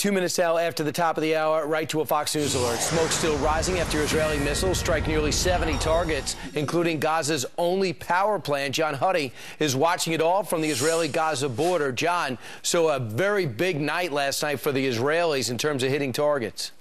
2 minutes now after the top of the hour, right to a Fox News alert. Smoke still rising after Israeli missiles strike nearly 70 targets, including Gaza's only power plant. John Huddy is watching it all from the Israeli-Gaza border. John, so a very big night last night for the Israelis in terms of hitting targets.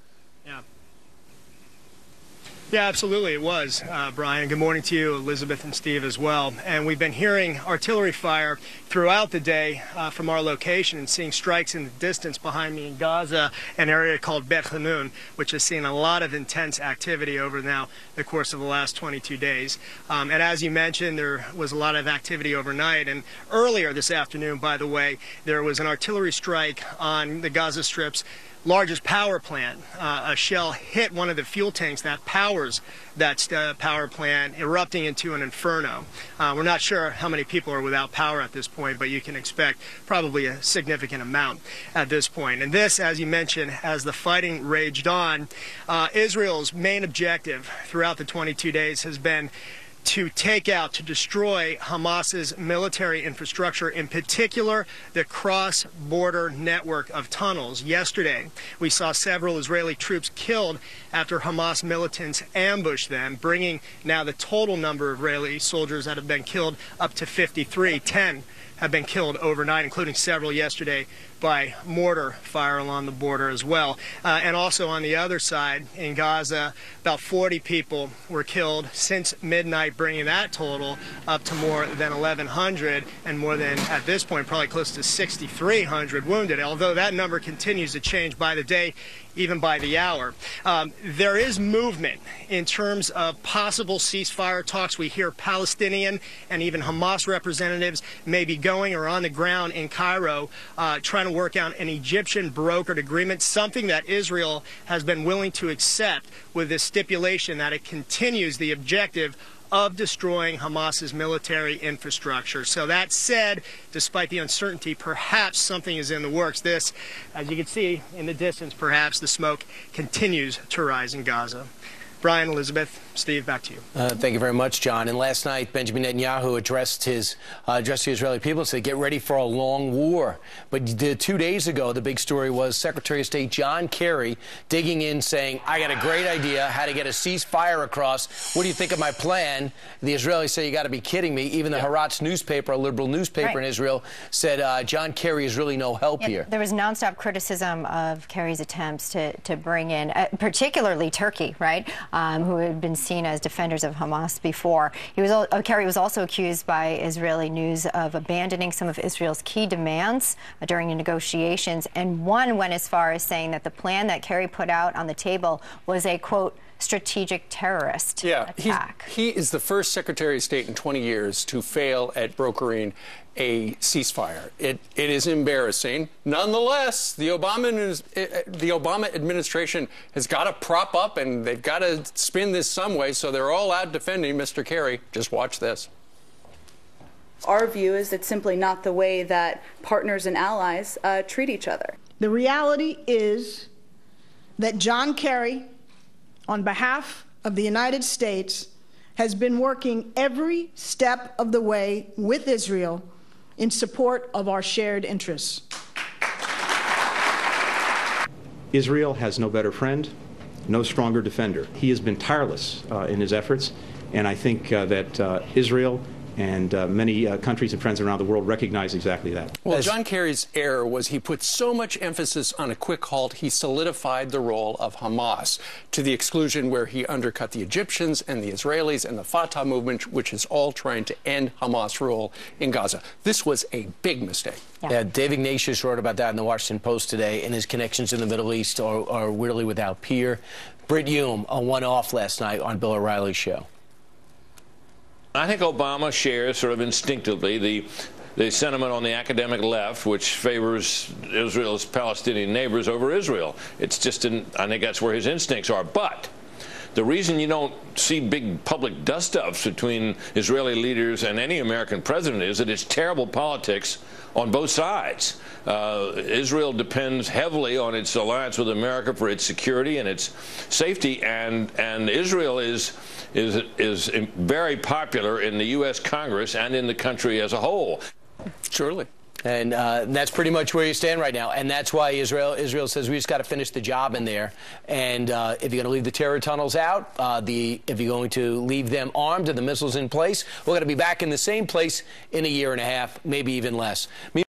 Yeah, absolutely it was, Brian. Good morning to you, Elizabeth and Steve as well. And we've been hearing artillery fire throughout the day from our location and seeing strikes in the distance behind me in Gaza, an area called Bet Hanun, which has seen a lot of intense activity over now the course of the last 22 days. And as you mentioned, there was a lot of activity overnight. And earlier this afternoon, by the way, there was an artillery strike on the Gaza Strip's largest power plant. A shell hit one of the fuel tanks that powers that power plant, erupting into an inferno. We're not sure how many people are without power at this point, but you can expect probably a significant amount at this point. And this, as you mentioned, as the fighting raged on, Israel's main objective throughout the 22 days has been to destroy Hamas's military infrastructure, in particular the cross-border network of tunnels. Yesterday, we saw several Israeli troops killed after Hamas militants ambushed them, bringing now the total number of Israeli soldiers that have been killed up to 53. 10 have been killed overnight, including several yesterday by mortar fire along the border as well. And also on the other side in Gaza, about 40 people were killed since midnight, bringing that total up to more than 1,100 and more than, at this point, probably close to 6,300 wounded, although that number continues to change by the day, even by the hour. There is movement in terms of possible ceasefire talks. We hear Palestinian and even Hamas representatives may be going or on the ground in Cairo trying to work out an Egyptian brokered agreement, something that Israel has been willing to accept with this stipulation that it continues the objective of destroying Hamas's military infrastructure. So that said, despite the uncertainty, perhaps something is in the works. This, as you can see in the distance, perhaps the smoke continues to rise in Gaza. Brian, Elizabeth, Steve, back to you. Thank you very much, John. And last night, Benjamin Netanyahu addressed the Israeli people and said, get ready for a long war. But 2 days ago, the big story was Secretary of State John Kerry digging in, saying, I got a great idea how to get a ceasefire across. What do you think of my plan? The Israelis say, you got to be kidding me. Even the Haaretz newspaper, a liberal newspaper in Israel, said John Kerry is really no help here. There was nonstop criticism of Kerry's attempts to bring in, particularly Turkey, right? Who had been seen as defenders of Hamas before. Kerry was also accused by Israeli news of abandoning some of Israel's key demands during the negotiations, and one went as far as saying that the plan that Kerry put out on the table was a, quote, strategic terrorist attack. He is the first Secretary of State in 20 years to fail at brokering a ceasefire. It is embarrassing. Nonetheless, the Obama administration has got to prop up, and they've got to spin this some way, so they're all out defending Mr. Kerry. Just watch this. Our view is it's simply not the way that partners and allies treat each other. The reality is that John Kerry, on behalf of the United States, has been working every step of the way with Israel in support of our shared interests. Israel has no better friend, no stronger defender. He has been tireless in his efforts, and I think that Israel and many countries and friends around the world recognize exactly that. Well, John Kerry's error was he put so much emphasis on a quick halt, he solidified the role of Hamas to the exclusion where he undercut the Egyptians and the Israelis and the Fatah movement, which is all trying to end Hamas rule in Gaza. This was a big mistake. Yeah, Dave Ignatius wrote about that in the Washington Post today, and his connections in the Middle East are really without peer. Britt Hume, a one-off last night on Bill O'Reilly's show. I think Obama shares sort of instinctively the sentiment on the academic left, which favors Israel's Palestinian neighbors over Israel. It's just, I think that's where his instincts are. But the reason you don't see big public dust-ups between Israeli leaders and any American president is that it's terrible politics on both sides. Israel depends heavily on its alliance with America for its security and its safety, and Israel is very popular in the U.S. Congress and in the country as a whole. Surely. And that's pretty much where you stand right now. And that's why Israel says we just got to finish the job in there. And if you're going to leave the terror tunnels out, if you're going to leave them armed and the missiles in place, we're going to be back in the same place in a year and a half, maybe even less.